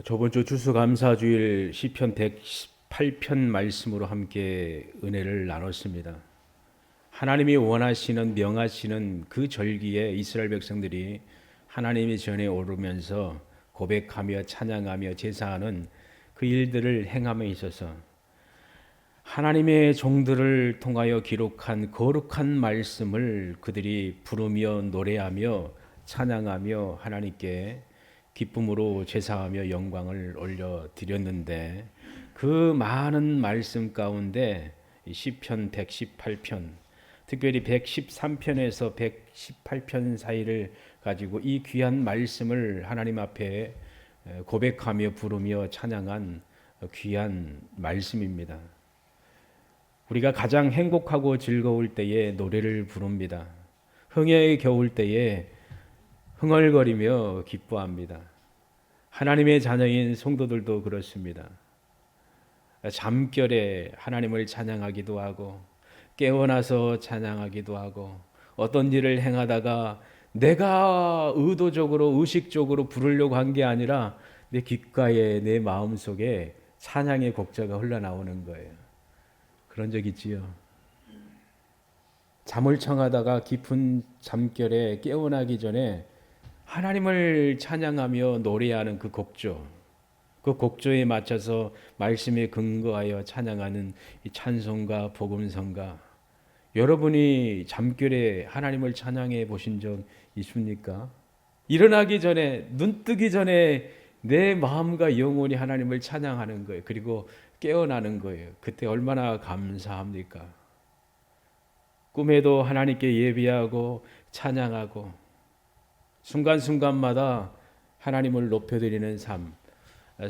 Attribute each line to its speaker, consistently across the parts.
Speaker 1: 저번 주 추수감사주일 시편 118편 말씀으로 함께 은혜를 나눴습니다. 하나님이 원하시는 명하시는 그 절기에 이스라엘 백성들이 하나님의 전에 오르면서 고백하며 찬양하며 제사하는 그 일들을 행함에 있어서 하나님의 종들을 통하여 기록한 거룩한 말씀을 그들이 부르며 노래하며 찬양하며 하나님께 기쁨으로 제사하며 영광을 올려드렸는데, 그 많은 말씀 가운데 시편 118편, 특별히 113편에서 118편 사이를 가지고 이 귀한 말씀을 하나님 앞에 고백하며 부르며 찬양한 귀한 말씀입니다. 우리가 가장 행복하고 즐거울 때에 노래를 부릅니다. 흥에 겨울 때에 흥얼거리며 기뻐합니다. 하나님의 자녀인 성도들도 그렇습니다. 잠결에 하나님을 찬양하기도 하고 깨어나서 찬양하기도 하고, 어떤 일을 행하다가 내가 의도적으로 의식적으로 부르려고 한 게 아니라 내 귓가에 내 마음속에 찬양의 곡자가 흘러나오는 거예요. 그런 적 있지요. 잠을 청하다가 깊은 잠결에 깨어나기 전에 하나님을 찬양하며 노래하는 그 곡조, 그 곡조에 맞춰서 말씀에 근거하여 찬양하는 이 찬송가, 복음성가, 여러분이 잠결에 하나님을 찬양해 보신 적 있습니까? 일어나기 전에, 눈 뜨기 전에 내 마음과 영혼이 하나님을 찬양하는 거예요. 그리고 깨어나는 거예요. 그때 얼마나 감사합니까? 꿈에도 하나님께 예배하고 찬양하고 순간순간마다 하나님을 높여드리는 삶,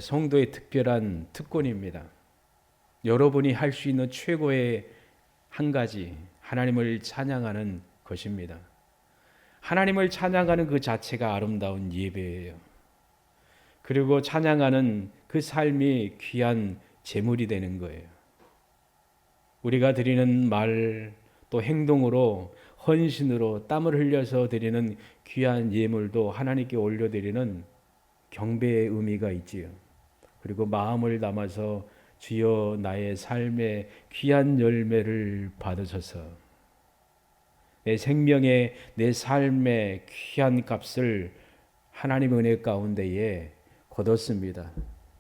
Speaker 1: 성도의 특별한 특권입니다. 여러분이 할 수 있는 최고의 한 가지, 하나님을 찬양하는 것입니다. 하나님을 찬양하는 그 자체가 아름다운 예배예요. 그리고 찬양하는 그 삶이 귀한 제물이 되는 거예요. 우리가 드리는 말, 또 행동으로, 헌신으로 땀을 흘려서 드리는 귀한 예물도 하나님께 올려드리는 경배의 의미가 있지요. 그리고 마음을 담아서 주여 나의 삶의 귀한 열매를 받으셔서 내 생명의, 내 삶의 귀한 값을 하나님의 은혜 가운데에 거뒀습니다.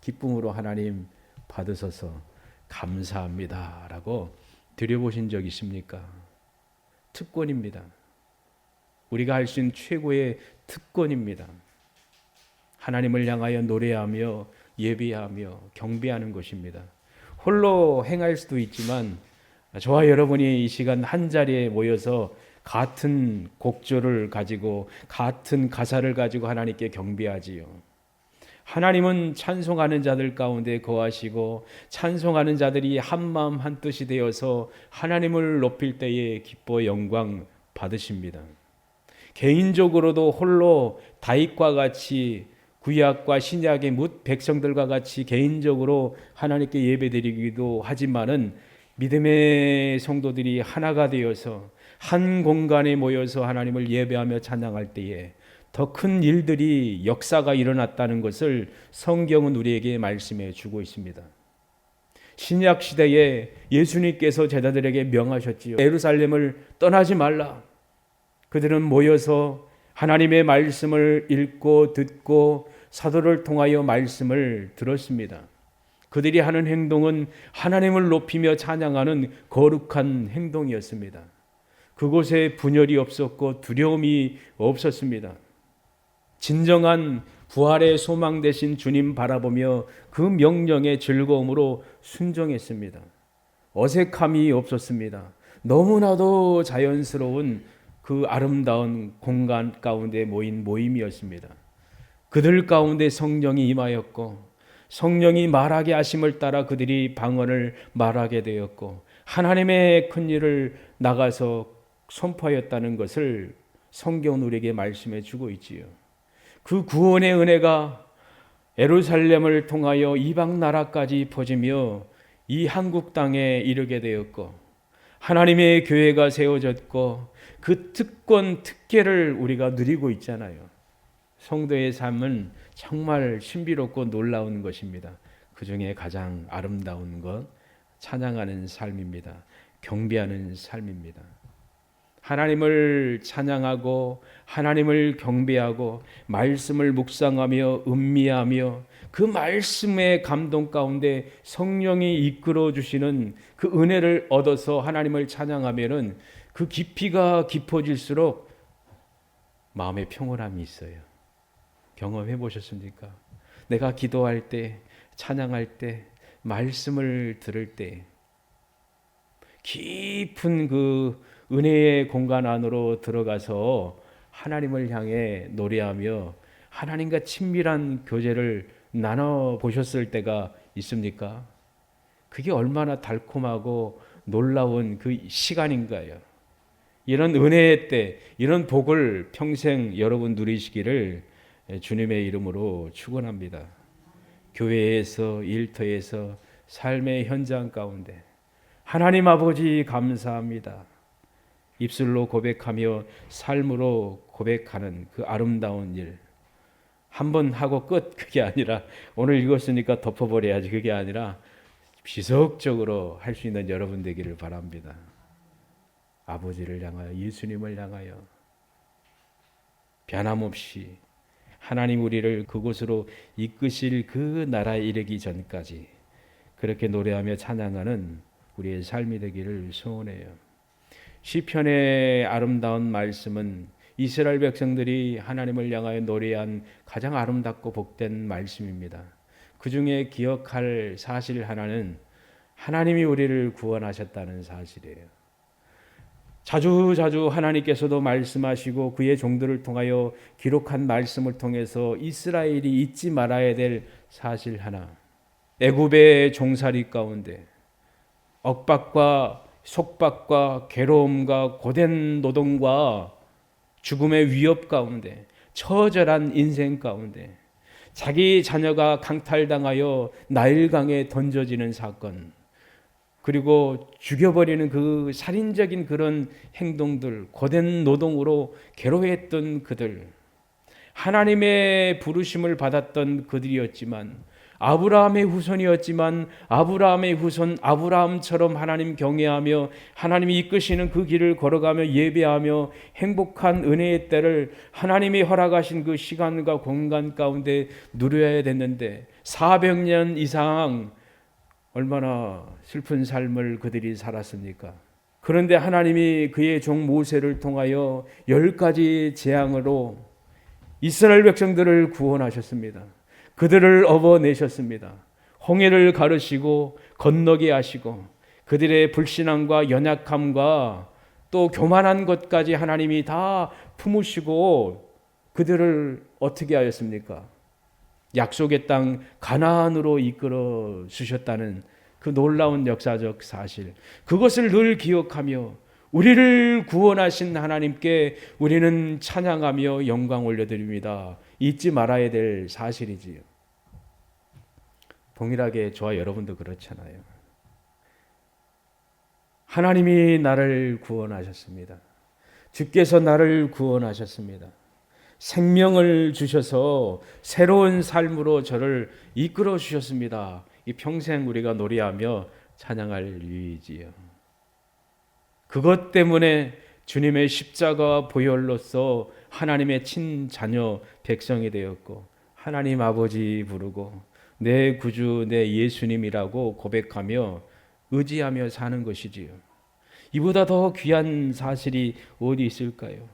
Speaker 1: 기쁨으로 하나님 받으셔서 감사합니다 라고 드려보신 적 있습니까? 특권입니다. 우리가 할 수 있는 최고의 특권입니다. 하나님을 향하여 노래하며 예배하며 경배하는 것입니다. 홀로 행할 수도 있지만 저와 여러분이 이 시간 한 자리에 모여서 같은 곡조를 가지고 같은 가사를 가지고 하나님께 경배하지요. 하나님은 찬송하는 자들 가운데 거하시고 찬송하는 자들이 한마음 한뜻이 되어서 하나님을 높일 때에 기뻐 영광 받으십니다. 개인적으로도 홀로 다윗과 같이 구약과 신약의 뭇 백성들과 같이 개인적으로 하나님께 예배드리기도 하지만은 믿음의 성도들이 하나가 되어서 한 공간에 모여서 하나님을 예배하며 찬양할 때에 더 큰 일들이, 역사가 일어났다는 것을 성경은 우리에게 말씀해 주고 있습니다. 신약 시대에 예수님께서 제자들에게 명하셨지요. 예루살렘을 떠나지 말라. 그들은 모여서 하나님의 말씀을 읽고 듣고 사도를 통하여 말씀을 들었습니다. 그들이 하는 행동은 하나님을 높이며 찬양하는 거룩한 행동이었습니다. 그곳에 분열이 없었고 두려움이 없었습니다. 진정한 부활의 소망 되신 주님 바라보며 그 명령의 즐거움으로 순종했습니다. 어색함이 없었습니다. 너무나도 자연스러운 그 아름다운 공간 가운데 모인 모임이었습니다. 그들 가운데 성령이 임하였고 성령이 말하게 하심을 따라 그들이 방언을 말하게 되었고 하나님의 큰 일을 나가서 선포하였다는 것을 성경은 우리에게 말씀해 주고 있지요. 그 구원의 은혜가 예루살렘을 통하여 이방 나라까지 퍼지며 이 한국 땅에 이르게 되었고 하나님의 교회가 세워졌고 그 특권, 특権을 우리가 누리고 있잖아요. 성도의 삶은 정말 신비롭고 놀라운 것입니다. 그 중에 가장 아름다운 것, 찬양하는 삶입니다. 경배하는 삶입니다. 하나님을 찬양하고 하나님을 경배하고 말씀을 묵상하며 음미하며 그 말씀의 감동 가운데 성령이 이끌어 주시는 그 은혜를 얻어서 하나님을 찬양하면은 그 깊이가 깊어질수록 마음의 평온함이 있어요. 경험해 보셨습니까? 내가 기도할 때, 찬양할 때, 말씀을 들을 때 깊은 그 은혜의 공간 안으로 들어가서 하나님을 향해 노래하며 하나님과 친밀한 교제를 나눠 보셨을 때가 있습니까? 그게 얼마나 달콤하고 놀라운 그 시간인가요? 이런 은혜의 때, 이런 복을 평생 여러분 누리시기를 주님의 이름으로 축원합니다. 교회에서, 일터에서, 삶의 현장 가운데 하나님 아버지 감사합니다. 입술로 고백하며 삶으로 고백하는 그 아름다운 일. 한 번 하고 끝, 그게 아니라 오늘 읽었으니까 덮어버려야지, 그게 아니라 지속적으로 할 수 있는 여러분 되기를 바랍니다. 아버지를 향하여, 예수님을 향하여 변함없이 하나님 우리를 그곳으로 이끄실 그 나라에 이르기 전까지 그렇게 노래하며 찬양하는 우리의 삶이 되기를 소원해요. 시편의 아름다운 말씀은 이스라엘 백성들이 하나님을 향하여 노래한 가장 아름답고 복된 말씀입니다. 그 중에 기억할 사실 하나는 하나님이 우리를 구원하셨다는 사실이에요. 자주 하나님께서도 말씀하시고 그의 종들을 통하여 기록한 말씀을 통해서 이스라엘이 잊지 말아야 될 사실 하나. 애굽의 종살이 가운데 억박과 속박과 괴로움과 고된 노동과 죽음의 위협 가운데 처절한 인생 가운데 자기 자녀가 강탈당하여 나일강에 던져지는 사건, 그리고 죽여버리는 그 살인적인 그런 행동들, 고된 노동으로 괴로워했던 그들, 하나님의 부르심을 받았던 그들이었지만 아브라함의 후손이었지만 아브라함의 후손 아브라함처럼 하나님 경외하며 하나님이 이끄시는 그 길을 걸어가며 예배하며 행복한 은혜의 때를 하나님이 허락하신 그 시간과 공간 가운데 누려야 됐는데 400년 이상 얼마나 슬픈 삶을 그들이 살았습니까? 그런데 하나님이 그의 종 모세를 통하여 10가지 재앙으로 이스라엘 백성들을 구원하셨습니다. 그들을 업어내셨습니다. 홍해를 가르시고 건너게 하시고 그들의 불신앙과 연약함과 또 교만한 것까지 하나님이 다 품으시고 그들을 어떻게 하였습니까? 약속의 땅 가나안으로 이끌어 주셨다는 그 놀라운 역사적 사실, 그것을 늘 기억하며 우리를 구원하신 하나님께 우리는 찬양하며 영광 올려드립니다. 잊지 말아야 될 사실이지요. 동일하게 저와 여러분도 그렇잖아요. 하나님이 나를 구원하셨습니다. 주께서 나를 구원하셨습니다. 생명을 주셔서 새로운 삶으로 저를 이끌어 주셨습니다. 이 평생 우리가 노래하며 찬양할 이유이지요. 그것 때문에 주님의 십자가 보혈로서 하나님의 친자녀 백성이 되었고 하나님 아버지 부르고 내 구주 내 예수님이라고 고백하며 의지하며 사는 것이지요. 이보다 더 귀한 사실이 어디 있을까요?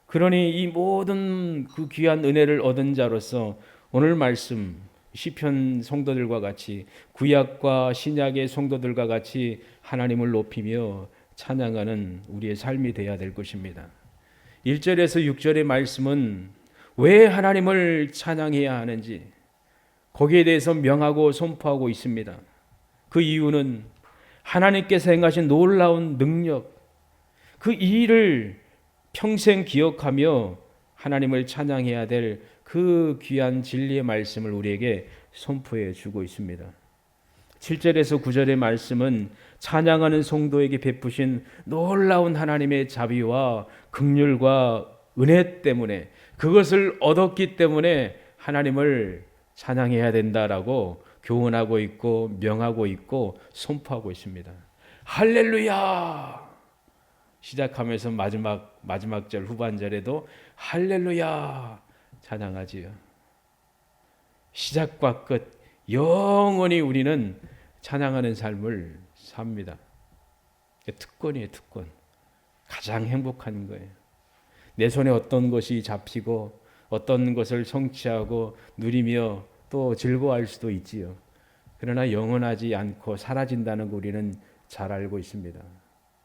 Speaker 1: 그러니 이 모든 그 귀한 은혜를 얻은 자로서 오늘 말씀 시편 성도들과 같이 구약과 신약의 성도들과 같이 하나님을 높이며 찬양하는 우리의 삶이 되어야 될 것입니다. 1절에서 6절의 말씀은 왜 하나님을 찬양해야 하는지 거기에 대해서 명하고 선포하고 있습니다. 그 이유는 하나님께서 행하신 놀라운 능력, 그 일을 평생 기억하며 하나님을 찬양해야 될 그 귀한 진리의 말씀을 우리에게 선포해 주고 있습니다. 7절에서 9절의 말씀은 찬양하는 성도에게 베푸신 놀라운 하나님의 자비와 긍휼과 은혜 때문에 그것을 얻었기 때문에 하나님을 찬양해야 된다라고 교훈하고 있고 명하고 있고 선포하고 있습니다. 할렐루야! 시작하면서 마지막 절 후반절에도 할렐루야 찬양하지요. 시작과 끝 영원히 우리는 찬양하는 삶을 삽니다. 특권이에요, 특권. 가장 행복한 거예요. 내 손에 어떤 것이 잡히고 어떤 것을 성취하고 누리며 또 즐거워할 수도 있지요. 그러나 영원하지 않고 사라진다는 거 우리는 잘 알고 있습니다.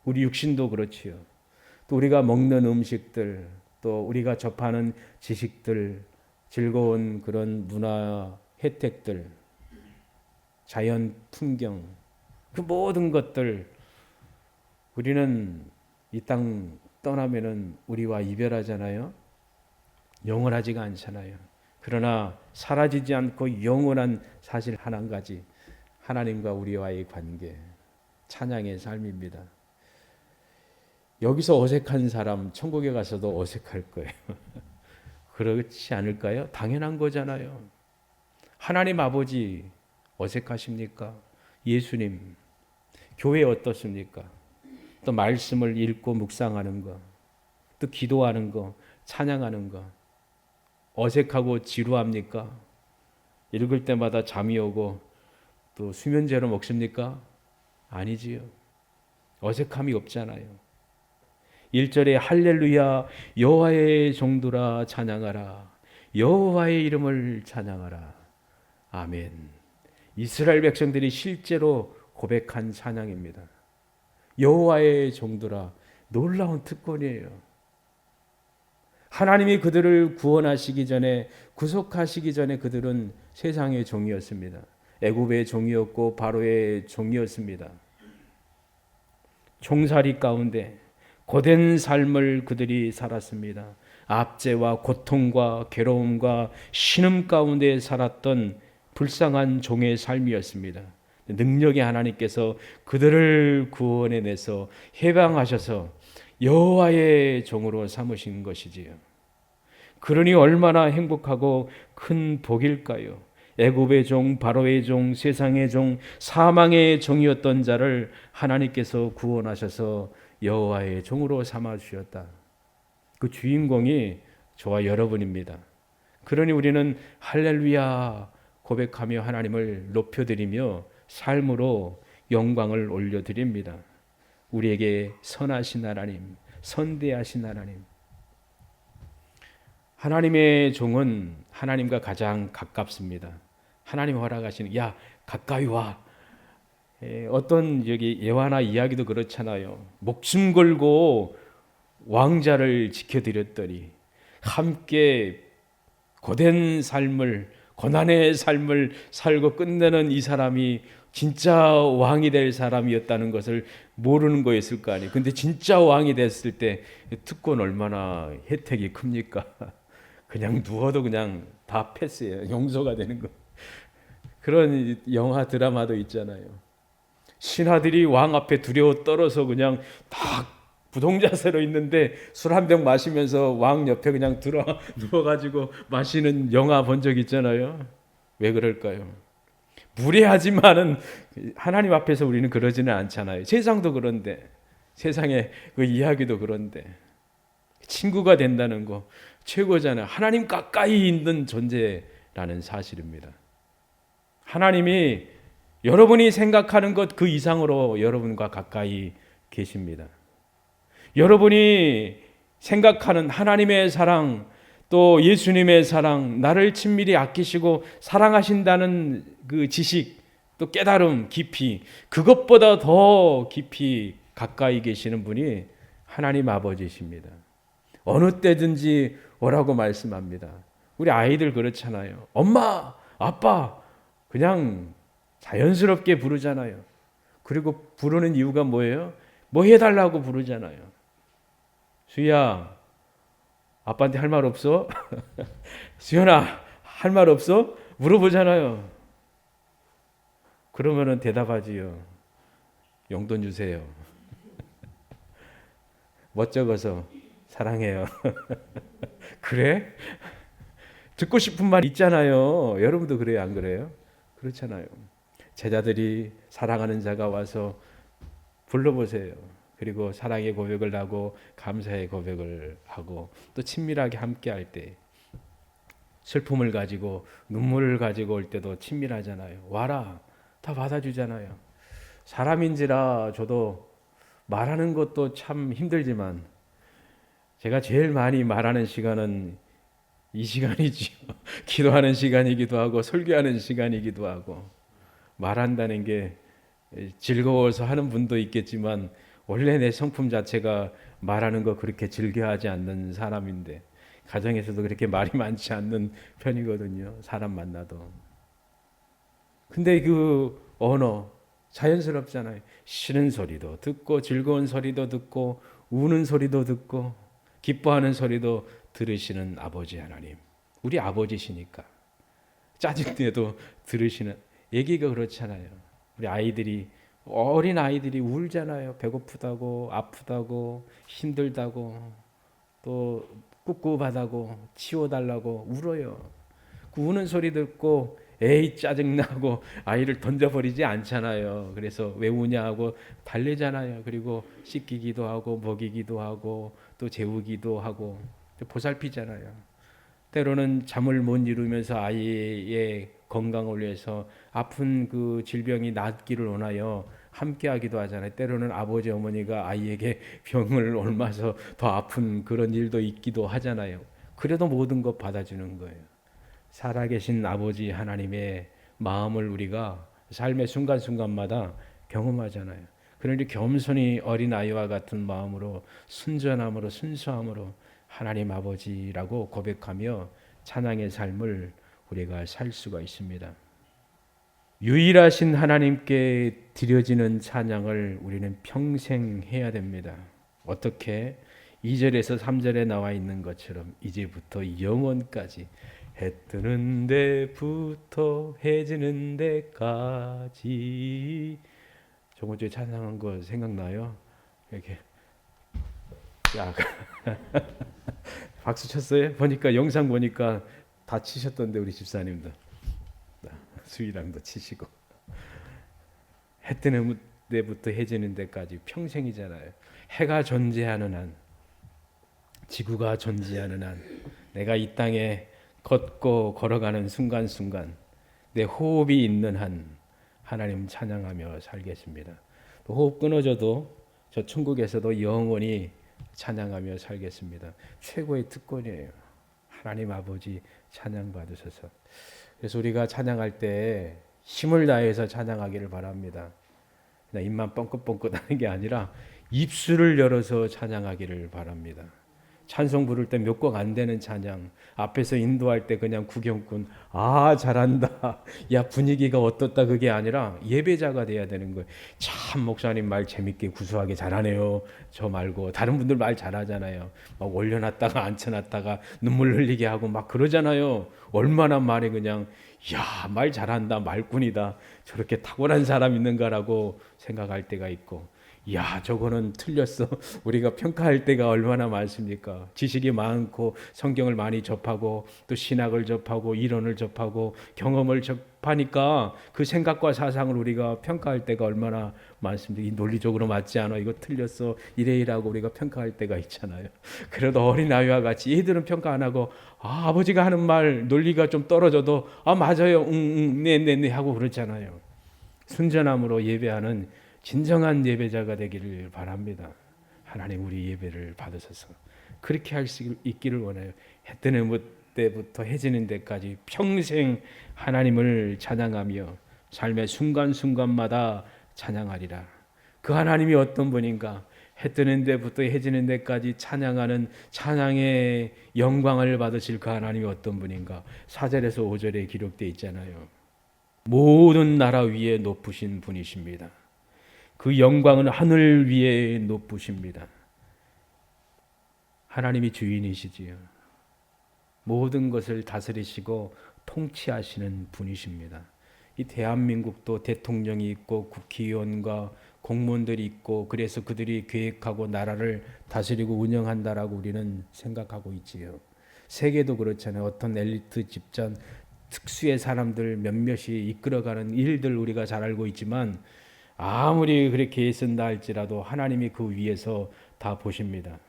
Speaker 1: 우리 육신도 그렇지요. 또 우리가 먹는 음식들, 또 우리가 접하는 지식들, 즐거운 그런 문화 혜택들, 자연 풍경, 그 모든 것들 우리는 이 땅 떠나면은 우리와 이별하잖아요. 영원하지가 않잖아요. 그러나 사라지지 않고 영원한 사실 한 가지, 하나님과 우리와의 관계, 찬양의 삶입니다. 여기서 어색한 사람 천국에 가서도 어색할 거예요. 그렇지 않을까요? 당연한 거잖아요. 하나님 아버지 어색하십니까? 예수님, 교회 어떻습니까? 또 말씀을 읽고 묵상하는 거, 또 기도하는 거, 찬양하는 거 어색하고 지루합니까? 읽을 때마다 잠이 오고 또 수면제로 먹습니까? 아니지요. 어색함이 없잖아요. 1절에 할렐루야 여호와의 종들아 찬양하라. 여호와의 이름을 찬양하라. 아멘. 이스라엘 백성들이 실제로 고백한 찬양입니다. 여호와의 종들아, 놀라운 특권이에요. 하나님이 그들을 구원하시기 전에, 구속하시기 전에 그들은 세상의 종이었습니다. 애굽의 종이었고 바로의 종이었습니다. 종살이 가운데 고된 삶을 그들이 살았습니다. 압제와 고통과 괴로움과 신음 가운데 살았던 불쌍한 종의 삶이었습니다. 능력의 하나님께서 그들을 구원해내서 해방하셔서 여호와의 종으로 삼으신 것이지요. 그러니 얼마나 행복하고 큰 복일까요? 애굽의 종, 바로의 종, 세상의 종, 사망의 종이었던 자를 하나님께서 구원하셔서 여호와의 종으로 삼아 주셨다. 그 주인공이 저와 여러분입니다. 그러니 우리는 할렐루야 고백하며 하나님을 높여드리며 삶으로 영광을 올려드립니다. 우리에게 선하신 하나님, 선대하신 하나님. 하나님의 종은 하나님과 가장 가깝습니다. 하나님 허락하시는 야 가까이 와. 어떤 여기 예화나 이야기도 그렇잖아요. 목숨 걸고 왕자를 지켜드렸더니 함께 고된 삶을 고난의 삶을 살고 끝내는 이 사람이 진짜 왕이 될 사람이었다는 것을 모르는 거였을 거 아니에요. 근데 진짜 왕이 됐을 때 특권 얼마나 혜택이 큽니까? 그냥 누워도 그냥 다 패스예요. 용서가 되는 거. 그런 영화 드라마도 있잖아요. 신하들이 왕 앞에 두려워 떨어서 그냥 딱 부동자세로 있는데 술 한 병 마시면서 왕 옆에 그냥 누워가지고 마시는 영화 본 적 있잖아요. 왜 그럴까요? 무례하지만은 하나님 앞에서 우리는 그러지는 않잖아요. 세상도 그런데, 세상의 그 이야기도 그런데 친구가 된다는 거 최고잖아요. 하나님 가까이 있는 존재라는 사실입니다. 하나님이 여러분이 생각하는 것 그 이상으로 여러분과 가까이 계십니다. 여러분이 생각하는 하나님의 사랑, 또 예수님의 사랑, 나를 친밀히 아끼시고 사랑하신다는 그 지식, 또 깨달음, 깊이, 그것보다 더 깊이 가까이 계시는 분이 하나님 아버지십니다. 어느 때든지 오라고 말씀합니다. 우리 아이들 그렇잖아요. 엄마, 아빠 그냥 자연스럽게 부르잖아요. 그리고 부르는 이유가 뭐예요? 뭐 해달라고 부르잖아요. 수희야, 아빠한테 할 말 없어? 수연아, 할 말 없어? 물어보잖아요. 그러면은 대답하지요. 용돈 주세요. 뭐 적어서 사랑해요. 그래? 듣고 싶은 말 있잖아요. 여러분도 그래요, 안 그래요? 그렇잖아요. 제자들이 사랑하는 자가 와서 불러보세요. 그리고 사랑의 고백을 하고 감사의 고백을 하고 또 친밀하게 함께 할 때 슬픔을 가지고 눈물을 가지고 올 때도 친밀하잖아요. 와라. 다 받아주잖아요. 사람인지라 저도 말하는 것도 참 힘들지만 제가 제일 많이 말하는 시간은 이 시간이지요. 기도하는 시간이기도 하고 설교하는 시간이기도 하고 말한다는 게 즐거워서 하는 분도 있겠지만 원래 내 성품 자체가 말하는 거 그렇게 즐겨하지 않는 사람인데 가정에서도 그렇게 말이 많지 않는 편이거든요. 사람 만나도. 근데 그 언어 자연스럽잖아요. 싫은 소리도 듣고 즐거운 소리도 듣고 우는 소리도 듣고 기뻐하는 소리도 들으시는 아버지 하나님. 우리 아버지시니까. 짜증내도 들으시는 얘기가 그렇잖아요. 우리 아이들이 어린 아이들이 울잖아요. 배고프다고 아프다고 힘들다고 또 꿉꿉하다고 치워달라고 울어요. 그 우는 소리 듣고 에이 짜증나고 아이를 던져버리지 않잖아요. 그래서 왜 우냐 하고 달래잖아요. 그리고 씻기기도 하고 먹이기도 하고 또 재우기도 하고 보살피잖아요. 때로는 잠을 못 이루면서 아이의 건강을 위해서 아픈 그 질병이 낫기를 원하여 함께하기도 하잖아요. 때로는 아버지 어머니가 아이에게 병을 옮아서 더 아픈 그런 일도 있기도 하잖아요. 그래도 모든 것 받아주는 거예요. 살아계신 아버지 하나님의 마음을 우리가 삶의 순간순간마다 경험하잖아요. 그런데 겸손히 어린아이와 같은 마음으로 순전함으로 순수함으로 하나님 아버지라고 고백하며 찬양의 삶을 우리가 살 수가 있습니다. 유일하신 하나님께 드려지는 찬양을 우리는 평생 해야 됩니다. 어떻게? 2절에서 3절에 나와 있는 것처럼 이제부터 영원까지 해 뜨는 데부터 해 지는 데까지. 저번 주에 찬양한 거 생각나요? 이렇게 야 박수 쳤어요? 보니까 영상 보니까 다 치셨던데 우리 집사님도 수희랑도 치시고 해 뜨는 데부터 해 지는 데까지 평생이잖아요. 해가 존재하는 한 지구가 존재하는 한 내가 이 땅에 걷고 걸어가는 순간순간 내 호흡이 있는 한 하나님 찬양하며 살겠습니다. 또 호흡 끊어져도 저 천국에서도 영원히 찬양하며 살겠습니다. 최고의 특권이에요. 하나님 아버지 찬양 받으셔서. 그래서 우리가 찬양할 때 힘을 다해서 찬양하기를 바랍니다. 그냥 입만 뻥긋뻥긋하는 게 아니라 입술을 열어서 찬양하기를 바랍니다. 찬송 부를 때 몇 곡 안 되는 찬양, 앞에서 인도할 때 그냥 구경꾼, 아 잘한다, 야 분위기가 어떻다, 그게 아니라 예배자가 돼야 되는 거예요. 참 목사님 말 재밌게 구수하게 잘하네요. 저 말고 다른 분들 말 잘하잖아요. 막 올려놨다가 앉혀놨다가 눈물 흘리게 하고 막 그러잖아요. 얼마나 말이 그냥 야 말 잘한다, 말꾼이다, 저렇게 탁월한 사람 있는가라고 생각할 때가 있고, 야 저거는 틀렸어, 우리가 평가할 때가 얼마나 많습니까? 지식이 많고 성경을 많이 접하고 또 신학을 접하고 이론을 접하고 경험을 접하니까 그 생각과 사상을 우리가 평가할 때가 얼마나 많습니다. 이 논리적으로 맞지 않아, 이거 틀렸어, 이래이라고 우리가 평가할 때가 있잖아요. 그래도 어린아이와 같이 얘들은 평가 안 하고 아버지가 하는 말 논리가 좀 떨어져도 맞아요, 네네네 하고 그렇잖아요. 순전함으로 예배하는 진정한 예배자가 되기를 바랍니다. 하나님 우리 예배를 받으셔서 그렇게 할 수 있기를 원해요. 해 뜨는 때부터 해 지는 데까지 평생 하나님을 찬양하며 삶의 순간순간마다 찬양하리라. 그 하나님이 어떤 분인가? 해 뜨는 데부터 해 지는 데까지 찬양하는 찬양의 영광을 받으실 그 하나님이 어떤 분인가? 4절에서 5절에 기록되어 있잖아요. 모든 나라 위에 높으신 분이십니다. 그 영광은 하늘 위에 높으십니다. 하나님이 주인이시지요. 모든 것을 다스리시고 통치하시는 분이십니다. 이 대한민국도 대통령이 있고 국회의원과 공무원들이 있고 그래서 그들이 계획하고 나라를 다스리고 운영한다라고 우리는 생각하고 있지요. 세계도 그렇잖아요. 어떤 엘리트 집단 특수의 사람들 몇몇이 이끌어가는 일들 우리가 잘 알고 있지만 아무리 그렇게 애쓴다 할지라도 하나님이 그 위에서 다 보십니다.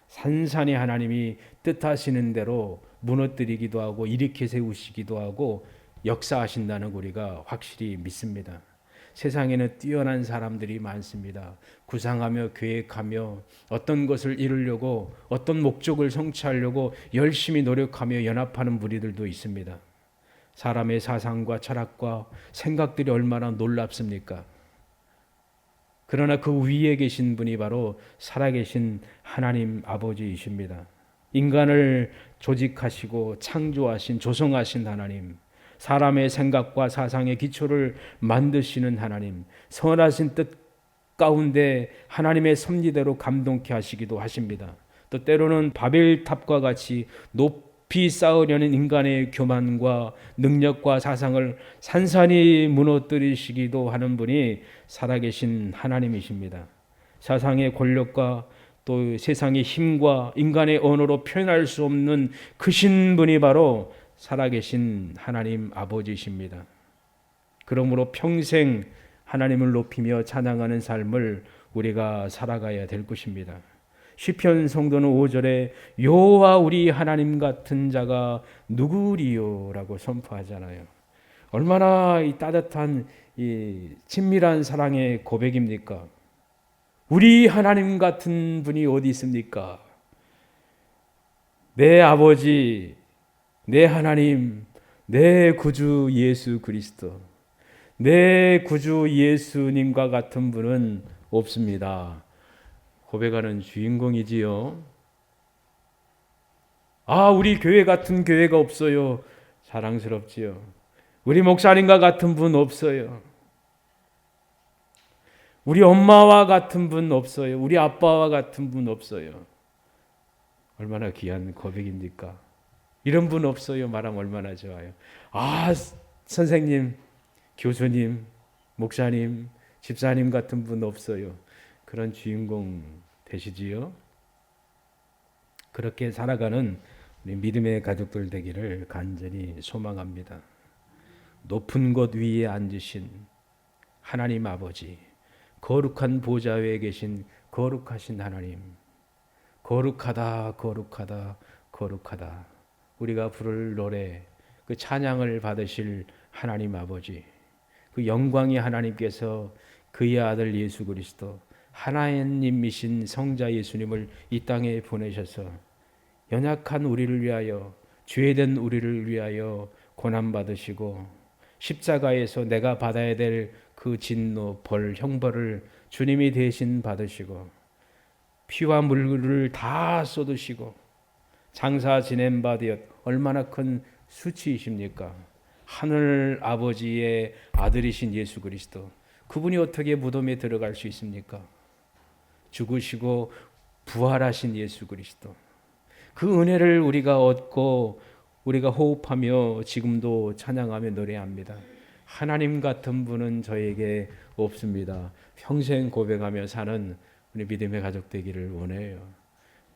Speaker 1: 산산이 하나님이 뜻하시는 대로 무너뜨리기도 하고 일으켜 세우시기도 하고 역사하신다는 우리가 확실히 믿습니다. 세상에는 뛰어난 사람들이 많습니다. 구상하며 계획하며 어떤 것을 이루려고 어떤 목적을 성취하려고 열심히 노력하며 연합하는 무리들도 있습니다. 사람의 사상과 철학과 생각들이 얼마나 놀랍습니까? 그러나 그 위에 계신 분이 바로 살아계신 하나님 아버지이십니다. 인간을 조직하시고 창조하신 조성하신 하나님, 사람의 생각과 사상의 기초를 만드시는 하나님, 선하신 뜻 가운데 하나님의 섭리대로 감동케 하시기도 하십니다. 또 때로는 바벨탑과 같이 높이 쌓으려는 인간의 교만과 능력과 사상을 산산히 무너뜨리시기도 하는 분이 살아계신 하나님이십니다. 사상의 권력과 또 세상의 힘과 인간의 언어로 표현할 수 없는 크신 분이 바로 살아계신 하나님 아버지이십니다. 그러므로 평생 하나님을 높이며 찬양하는 삶을 우리가 살아가야 될 것입니다. 시편 성도는 5절에 여호와 우리 하나님 같은 자가 누구리요? 라고 선포하잖아요. 얼마나 이 따뜻한 이 친밀한 사랑의 고백입니까? 우리 하나님 같은 분이 어디 있습니까? 내 아버지, 내 하나님, 내 구주 예수 그리스도, 내 구주 예수님과 같은 분은 없습니다. 고백하는 주인공이지요. 우리 교회 같은 교회가 없어요. 자랑스럽지요. 우리 목사님과 같은 분 없어요. 우리 엄마와 같은 분 없어요. 우리 아빠와 같은 분 없어요. 얼마나 귀한 고백입니까? 이런 분 없어요. 말하면 얼마나 좋아요. 선생님, 교수님, 목사님, 집사님 같은 분 없어요. 그런 주인공 되시지요? 그렇게 살아가는 우리 믿음의 가족들 되기를 간절히 소망합니다. 높은 곳 위에 앉으신 하나님 아버지, 거룩한 보좌 위에 계신 거룩하신 하나님, 거룩하다, 거룩하다, 거룩하다. 우리가 부를 노래, 그 찬양을 받으실 하나님 아버지, 그 영광의 하나님께서 그의 아들 예수 그리스도, 하나님이신 성자 예수님을 이 땅에 보내셔서 연약한 우리를 위하여, 죄된 우리를 위하여 고난받으시고 십자가에서 내가 받아야 될 그 진노, 벌, 형벌을 주님이 대신 받으시고 피와 물을 다 쏟으시고 장사 지낸 바 되었. 얼마나 큰 수치이십니까? 하늘 아버지의 아들이신 예수 그리스도, 그분이 어떻게 무덤에 들어갈 수 있습니까? 죽으시고 부활하신 예수 그리스도, 그 은혜를 우리가 얻고 우리가 호흡하며 지금도 찬양하며 노래합니다. 하나님 같은 분은 저에게 없습니다. 평생 고백하며 사는 우리 믿음의 가족 되기를 원해요.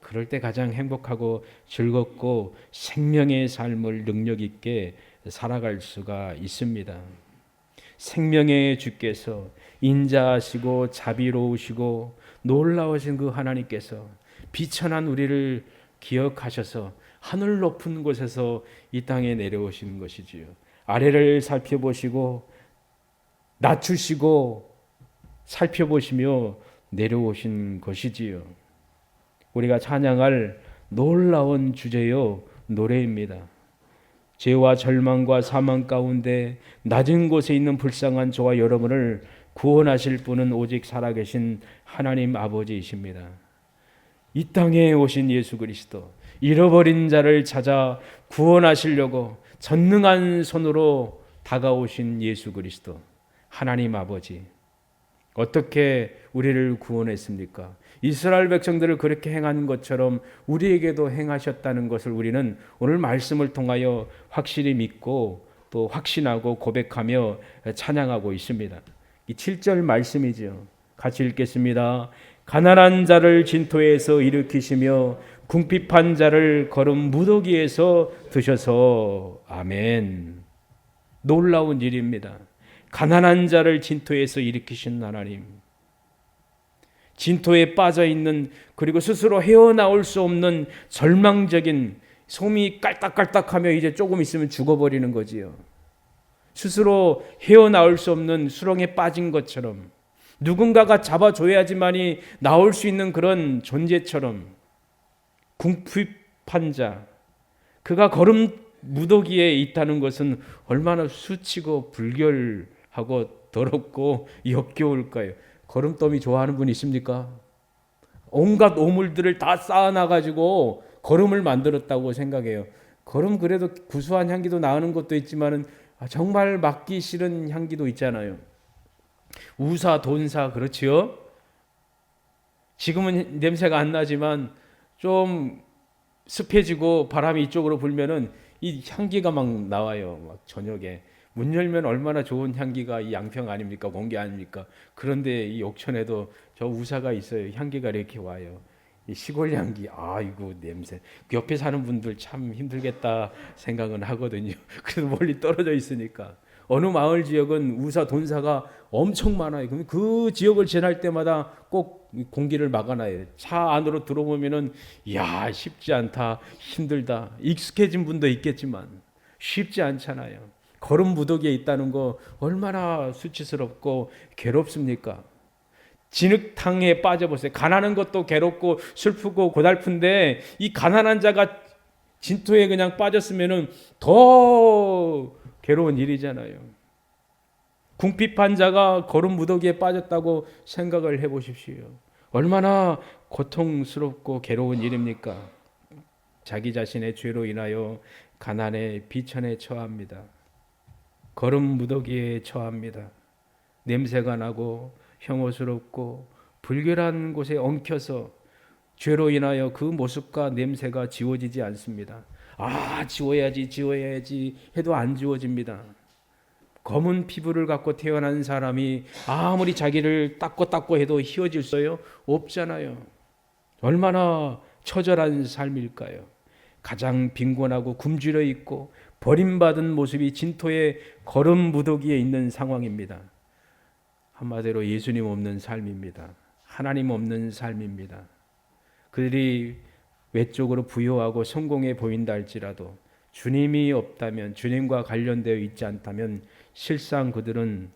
Speaker 1: 그럴 때 가장 행복하고 즐겁고 생명의 삶을 능력 있게 살아갈 수가 있습니다. 생명의 주께서 인자하시고 자비로우시고 놀라우신 그 하나님께서 비천한 우리를 기억하셔서 하늘 높은 곳에서 이 땅에 내려오시는 것이지요. 아래를 살펴보시고 낮추시고 살펴보시며 내려오신 것이지요. 우리가 찬양할 놀라운 주제요 노래입니다. 죄와 절망과 사망 가운데 낮은 곳에 있는 불쌍한 저와 여러분을 구원하실 분은 오직 살아계신 하나님 아버지이십니다. 이 땅에 오신 예수 그리스도, 잃어버린 자를 찾아 구원하시려고 전능한 손으로 다가오신 예수 그리스도, 하나님 아버지, 어떻게 우리를 구원했습니까? 이스라엘 백성들을 그렇게 행한 것처럼 우리에게도 행하셨다는 것을 우리는 오늘 말씀을 통하여 확실히 믿고 또 확신하고 고백하며 찬양하고 있습니다. 이 7절 말씀이죠. 같이 읽겠습니다. 가난한 자를 진토에서 일으키시며 궁핍한 자를 거름 무더기에서 드셔서. 아멘. 놀라운 일입니다. 가난한 자를 진토에서 일으키신 하나님, 진토에 빠져 있는, 그리고 스스로 헤어나올 수 없는 절망적인, 솜이 깔딱깔딱하며 이제 조금 있으면 죽어버리는 거지요. 스스로 헤어나올 수 없는 수렁에 빠진 것처럼, 누군가가 잡아줘야지만이 나올 수 있는 그런 존재처럼, 궁핍한 자, 그가 걸음 무더기에 있다는 것은 얼마나 수치고 불결하고 더럽고 역겨울까요? 거름더미 좋아하는 분 있습니까? 온갖 오물들을 다 쌓아놔가지고 거름을 만들었다고 생각해요. 거름 그래도 구수한 향기도 나는 것도 있지만은 정말 맡기 싫은 향기도 있잖아요. 우사, 돈사, 그렇지요? 지금은 냄새가 안 나지만 좀 습해지고 바람이 이쪽으로 불면은 이 향기가 막 나와요. 막 저녁에 문 열면 얼마나 좋은 향기가, 이 양평 아닙니까? 공기 아닙니까? 그런데 이 옥천에도 저 우사가 있어요. 향기가 이렇게 와요. 이 시골 향기, 아이고 냄새. 그 옆에 사는 분들 참 힘들겠다 생각은 하거든요. 그래도 멀리 떨어져 있으니까. 어느 마을 지역은 우사, 돈사가 엄청 많아요. 그럼 그 지역을 지날 때마다 꼭 공기를 막아놔요. 차 안으로 들어보면은, 야, 쉽지 않다, 힘들다. 익숙해진 분도 있겠지만 쉽지 않잖아요. 거름 무더기에 있다는 거 얼마나 수치스럽고 괴롭습니까? 진흙탕에 빠져보세요. 가난한 것도 괴롭고 슬프고 고달픈데, 이 가난한 자가 진토에 그냥 빠졌으면은 더 괴로운 일이잖아요. 궁핍한 자가 거름 무더기에 빠졌다고 생각을 해보십시오. 얼마나 고통스럽고 괴로운 일입니까? 자기 자신의 죄로 인하여 가난의 비천에 처합니다. 거름 무더기에 처합니다. 냄새가 나고 혐오스럽고 불결한 곳에 엉켜서 죄로 인하여 그 모습과 냄새가 지워지지 않습니다. 지워야지 해도 안 지워집니다. 검은 피부를 갖고 태어난 사람이 아무리 자기를 닦고 해도 희어질 수요? 없잖아요. 얼마나 처절한 삶일까요? 가장 빈곤하고 굶주려 있고 버림받은 모습이 진토의 거름 무더기에 있는 상황입니다. 한마디로 예수님 없는 삶입니다. 하나님 없는 삶입니다. 그들이 외적으로 부유하고 성공해 보인다 할지라도 주님이 없다면, 주님과 관련되어 있지 않다면 실상 그들은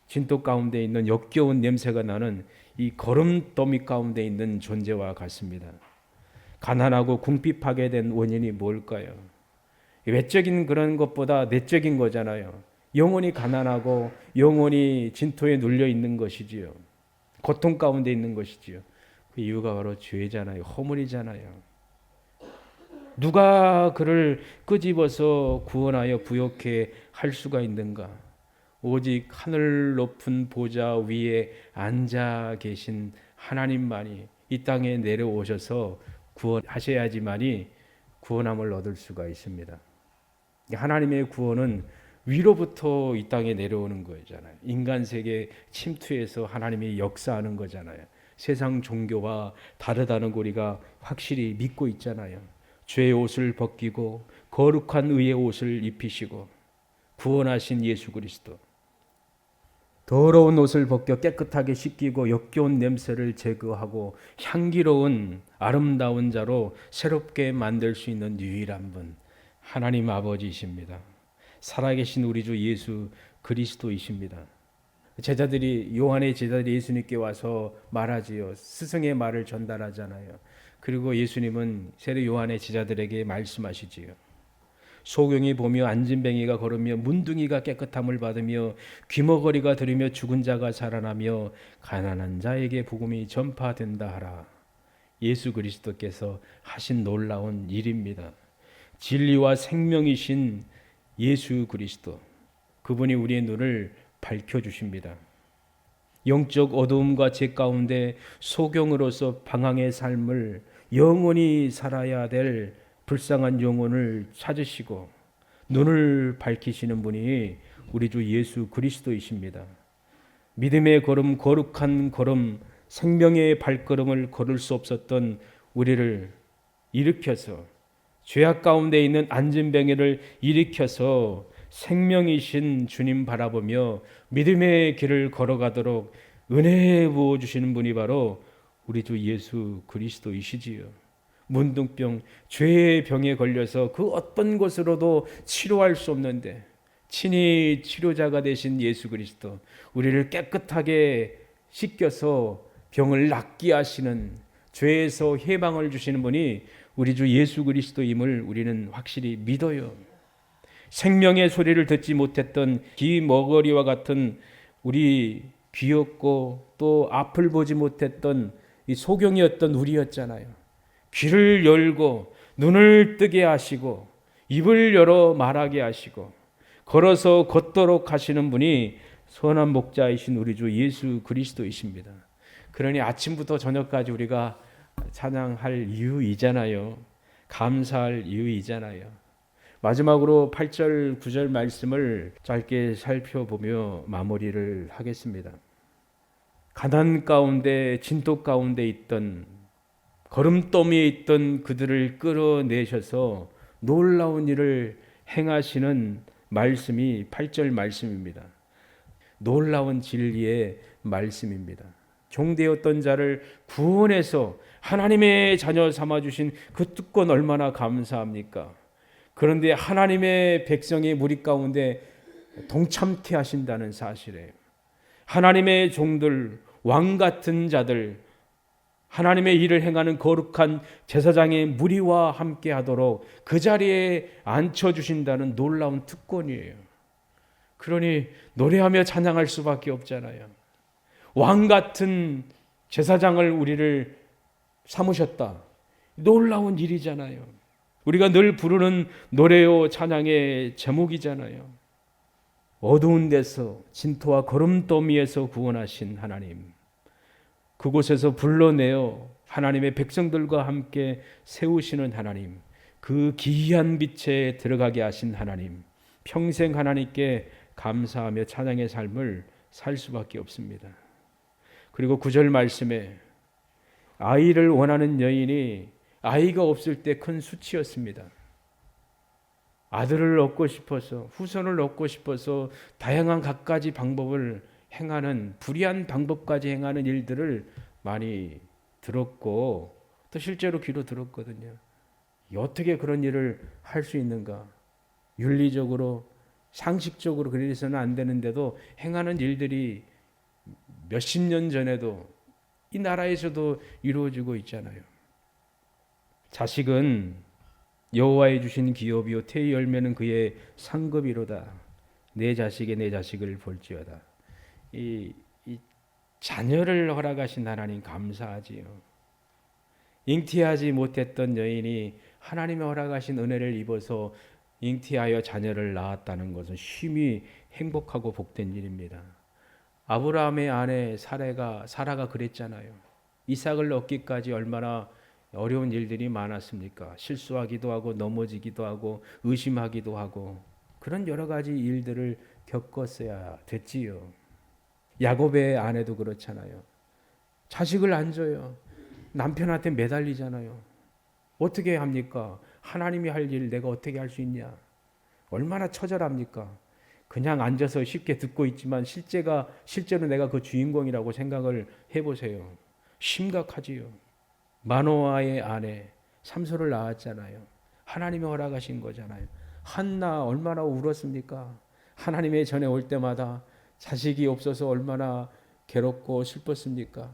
Speaker 1: 진토 가운데 있는 역겨운 냄새가 나는 이 거름더미 가운데 있는 존재와 같습니다. 가난하고 궁핍하게 된 원인이 뭘까요? 외적인 그런 것보다 내적인 거잖아요. 영혼이 가난하고 영혼이 진토에 눌려 있는 것이지요. 고통 가운데 있는 것이지요. 그 이유가 바로 죄잖아요. 허물이잖아요. 누가 그를 끄집어서 구원하여 부욕해 할 수가 있는가? 오직 하늘 높은 보좌 위에 앉아 계신 하나님만이 이 땅에 내려오셔서 구원하셔야지만이 구원함을 얻을 수가 있습니다. 하나님의 구원은 위로부터 이 땅에 내려오는 거잖아요. 인간 세계 침투해서 하나님이 역사하는 거잖아요. 세상 종교와 다르다는 걸 우리가 확실히 믿고 있잖아요. 죄의 옷을 벗기고 거룩한 의의 옷을 입히시고 구원하신 예수 그리스도, 더러운 옷을 벗겨 깨끗하게 씻기고 역겨운 냄새를 제거하고 향기로운 아름다운 자로 새롭게 만들 수 있는 유일한 분, 하나님 아버지이십니다. 살아계신 우리 주 예수 그리스도이십니다. 제자들이, 요한의 제자들이 예수님께 와서 말하지요. 스승의 말을 전달하잖아요. 그리고 예수님은 세례 요한의 제자들에게 말씀하시지요. 소경이 보며 안진뱅이가 걸으며 문둥이가 깨끗함을 받으며 귀머거리가 들으며 죽은 자가 살아나며 가난한 자에게 복음이 전파된다 하라. 예수 그리스도께서 하신 놀라운 일입니다. 진리와 생명이신 예수 그리스도, 그분이 우리의 눈을 밝혀주십니다. 영적 어두움과 죄 가운데 소경으로서 방황의 삶을 영원히 살아야 될 불쌍한 영혼을 찾으시고 눈을 밝히시는 분이 우리 주 예수 그리스도이십니다. 믿음의 걸음, 거룩한 걸음, 생명의 발걸음을 걸을 수 없었던 우리를 일으켜서 죄악 가운데 있는 안진뱅이를 일으켜서 생명이신 주님 바라보며 믿음의 길을 걸어가도록 은혜 부어주시는 분이 바로 우리 주 예수 그리스도이시지요. 문둥병, 죄의 병에 걸려서 그 어떤 것으로도 치료할 수 없는데 친히 치료자가 되신 예수 그리스도, 우리를 깨끗하게 씻겨서 병을 낫게 하시는, 죄에서 해방을 주시는 분이 우리 주 예수 그리스도임을 우리는 확실히 믿어요. 생명의 소리를 듣지 못했던 귀머거리와 같은 우리 귀엽고 또 앞을 보지 못했던 이 소경이었던 우리였잖아요. 귀를 열고 눈을 뜨게 하시고 입을 열어 말하게 하시고 걸어서 걷도록 하시는 분이 선한 목자이신 우리 주 예수 그리스도이십니다. 그러니 아침부터 저녁까지 우리가 찬양할 이유이잖아요. 감사할 이유이잖아요. 마지막으로 8절 9절 말씀을 짧게 살펴보며 마무리를 하겠습니다. 가난 가운데 진토 가운데 있던, 거름더미에 있던 그들을 끌어내셔서 놀라운 일을 행하시는 말씀이 8절 말씀입니다. 놀라운 진리의 말씀입니다. 종되었던 자를 구원해서 하나님의 자녀 삼아주신 그 특권 얼마나 감사합니까? 그런데 하나님의 백성의 무리 가운데 동참케 하신다는 사실이에요. 하나님의 종들, 왕 같은 자들, 하나님의 일을 행하는 거룩한 제사장의 무리와 함께 하도록 그 자리에 앉혀주신다는 놀라운 특권이에요. 그러니 노래하며 찬양할 수밖에 없잖아요. 왕 같은 제사장을 우리를 삼으셨다. 놀라운 일이잖아요. 우리가 늘 부르는 노래요 찬양의 제목이잖아요. 어두운 데서 진토와 거름더미에서 구원하신 하나님, 그곳에서 불러내어 하나님의 백성들과 함께 세우시는 하나님, 그 기이한 빛에 들어가게 하신 하나님, 평생 하나님께 감사하며 찬양의 삶을 살 수밖에 없습니다. 그리고 9절 말씀에 아이를 원하는 여인이 아이가 없을 때 큰 수치였습니다. 아들을 얻고 싶어서, 후손을 얻고 싶어서 다양한 갖가지 방법을 행하는, 불의한 방법까지 행하는 일들을 많이 들었고 또 실제로 귀로 들었거든요. 어떻게 그런 일을 할 수 있는가? 윤리적으로, 상식적으로 그래서는 안 되는데도 행하는 일들이 몇십 년 전에도 이 나라에서도 이루어지고 있잖아요. 자식은 여호와의 주신 기업이요 태의 열매는 그의 상급이로다. 내 자식의 내 자식을 볼지어다. 이 자녀를 허락하신 하나님 감사하지요. 잉태하지 못했던 여인이 하나님의 허락하신 은혜를 입어서 잉태하여 자녀를 낳았다는 것은 심히 행복하고 복된 일입니다. 아브라함의 아내 사라가 그랬잖아요. 이삭을 얻기까지 얼마나 어려운 일들이 많았습니까? 실수하기도 하고 넘어지기도 하고 의심하기도 하고 그런 여러 가지 일들을 겪었어야 됐지요. 야곱의 아내도 그렇잖아요. 자식을 안 줘요. 남편한테 매달리잖아요. 어떻게 합니까? 하나님이 할 일 내가 어떻게 할 수 있냐? 얼마나 처절합니까? 그냥 앉아서 쉽게 듣고 있지만 실제로 내가 그 주인공이라고 생각을 해보세요. 심각하지요. 마노아의 아내 삼소를 낳았잖아요. 하나님이 허락하신 거잖아요. 한나 얼마나 울었습니까? 하나님의 전에 올 때마다 자식이 없어서 얼마나 괴롭고 슬펐습니까?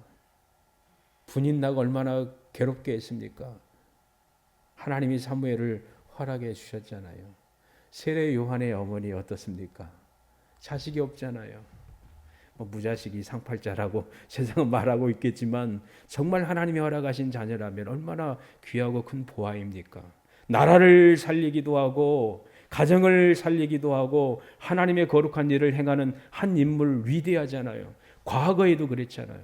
Speaker 1: 분인 나가 얼마나 괴롭게 했습니까? 하나님이 사무엘을 허락해 주셨잖아요. 세례 요한의 어머니 어떻습니까? 자식이 없잖아요. 무자식이 상팔자라고 세상은 말하고 있겠지만 정말 하나님이 허락하신 자녀라면 얼마나 귀하고 큰 보화입니까? 나라를 살리기도 하고 가정을 살리기도 하고 하나님의 거룩한 일을 행하는 한 인물 위대하잖아요. 과거에도 그랬잖아요.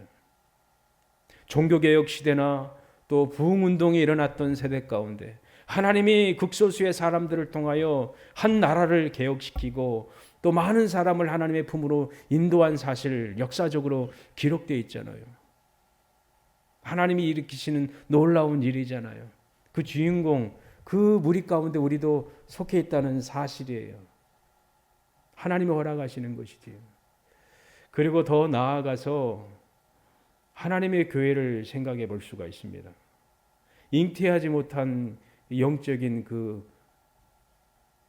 Speaker 1: 종교개혁 시대나 또 부흥운동이 일어났던 세대 가운데 하나님이 극소수의 사람들을 통하여 한 나라를 개혁시키고 또 많은 사람을 하나님의 품으로 인도한 사실 역사적으로 기록되어 있잖아요. 하나님이 일으키시는 놀라운 일이잖아요. 그 주인공, 그 무리 가운데 우리도 속해 있다는 사실이에요. 하나님이 허락하시는 것이지요. 그리고 더 나아가서 하나님의 교회를 생각해 볼 수가 있습니다. 잉태하지 못한 영적인 그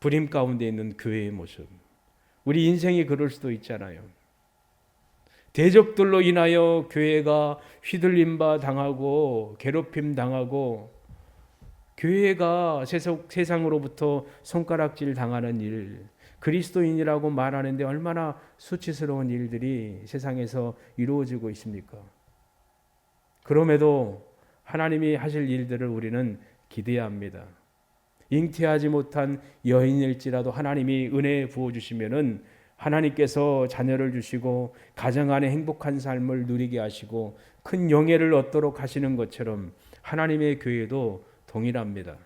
Speaker 1: 불임 가운데 있는 교회의 모습. 우리 인생이 그럴 수도 있잖아요. 대적들로 인하여 교회가 휘둘림 당하고 괴롭힘 당하고 교회가 세상으로부터 손가락질 당하는 일, 그리스도인이라고 말하는데 얼마나 수치스러운 일들이 세상에서 이루어지고 있습니까? 그럼에도 하나님이 하실 일들을 우리는 기대해야 합니다. 잉태하지 못한 여인일지라도 하나님이 은혜 부어주시면은 하나님께서 자녀를 주시고 가정 안에 행복한 삶을 누리게 하시고 큰 영예를 얻도록 하시는 것처럼 하나님의 교회도 동일합니다.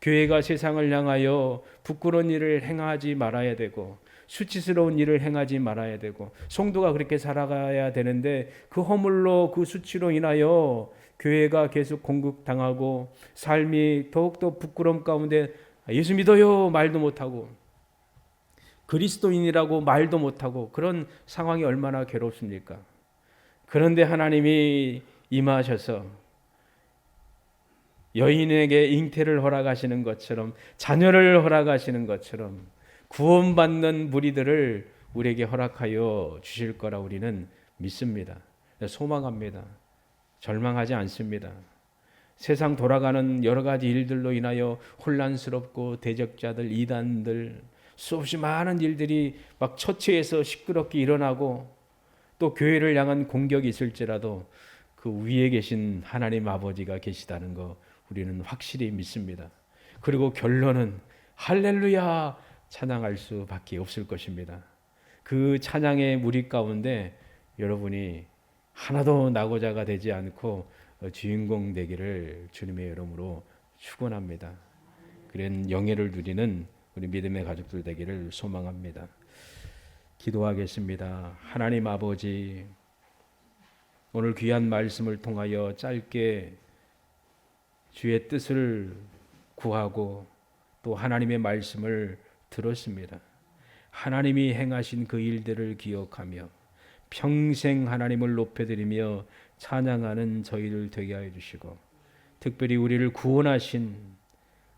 Speaker 1: 교회가 세상을 향하여 부끄러운 일을 행하지 말아야 되고 수치스러운 일을 행하지 말아야 되고 성도가 그렇게 살아가야 되는데 그 허물로 그 수치로 인하여 교회가 계속 공격당하고 삶이 더욱더 부끄러움 가운데 예수 믿어요 말도 못하고 그리스도인이라고 말도 못하고 그런 상황이 얼마나 괴롭습니까? 그런데 하나님이 임하셔서 여인에게 잉태를 허락하시는 것처럼 자녀를 허락하시는 것처럼 구원받는 무리들을 우리에게 허락하여 주실 거라 우리는 믿습니다. 소망합니다. 절망하지 않습니다. 세상 돌아가는 여러 가지 일들로 인하여 혼란스럽고 대적자들, 이단들, 수없이 많은 일들이 막 처체에서 시끄럽게 일어나고 또 교회를 향한 공격이 있을지라도 그 위에 계신 하나님 아버지가 계시다는 거 우리는 확실히 믿습니다. 그리고 결론은 할렐루야 찬양할 수밖에 없을 것입니다. 그 찬양의 무리 가운데 여러분이 하나도 낙오자가 되지 않고 주인공 되기를 주님의 이름으로 축원합니다. 그런 영예를 누리는 우리 믿음의 가족들 되기를 소망합니다. 기도하겠습니다. 하나님 아버지, 오늘 귀한 말씀을 통하여 짧게 주의 뜻을 구하고 또 하나님의 말씀을 들었습니다. 하나님이 행하신 그 일들을 기억하며 평생 하나님을 높여드리며 찬양하는 저희를 되게 하여 주시고 특별히 우리를 구원하신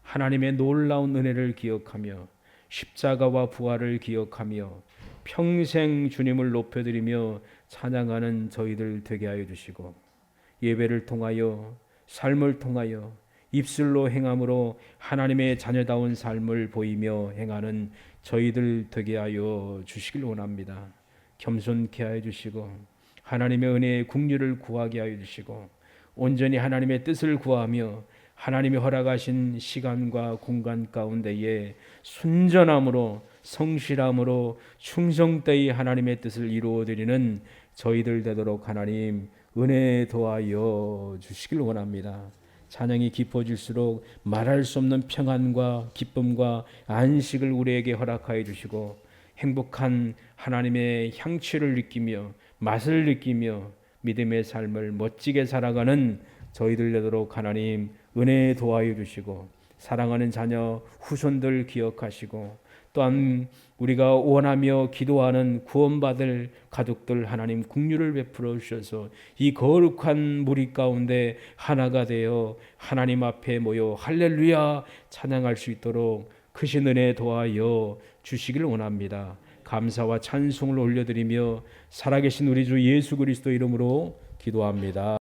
Speaker 1: 하나님의 놀라운 은혜를 기억하며 십자가와 부활을 기억하며 평생 주님을 높여드리며 찬양하는 저희들 되게 하여 주시고 예배를 통하여 삶을 통하여 입술로 행함으로 하나님의 자녀다운 삶을 보이며 행하는 저희들 되게 하여 주시길 원합니다. 겸손케 하여 주시고 하나님의 은혜의 국류를 구하게 하여 주시고 온전히 하나님의 뜻을 구하며 하나님이 허락하신 시간과 공간 가운데에 순전함으로 성실함으로 충성되이 하나님의 뜻을 이루어드리는 저희들 되도록 하나님 은혜 도하여 주시길 원합니다. 찬양이 깊어질수록 말할 수 없는 평안과 기쁨과 안식을 우리에게 허락하여 주시고 행복한 하나님의 향취를 느끼며 맛을 느끼며 믿음의 삶을 멋지게 살아가는 저희들 되도록 하나님 은혜 도하여 주시고 사랑하는 자녀 후손들 기억하시고 또한 우리가 원하며 기도하는 구원받을 가족들 하나님 긍휼을 베풀어 주셔서 이 거룩한 무리 가운데 하나가 되어 하나님 앞에 모여 할렐루야 찬양할 수 있도록 크신 은혜 도하여 주시길 원합니다. 감사와 찬송을 올려드리며 살아계신 우리 주 예수 그리스도 이름으로 기도합니다.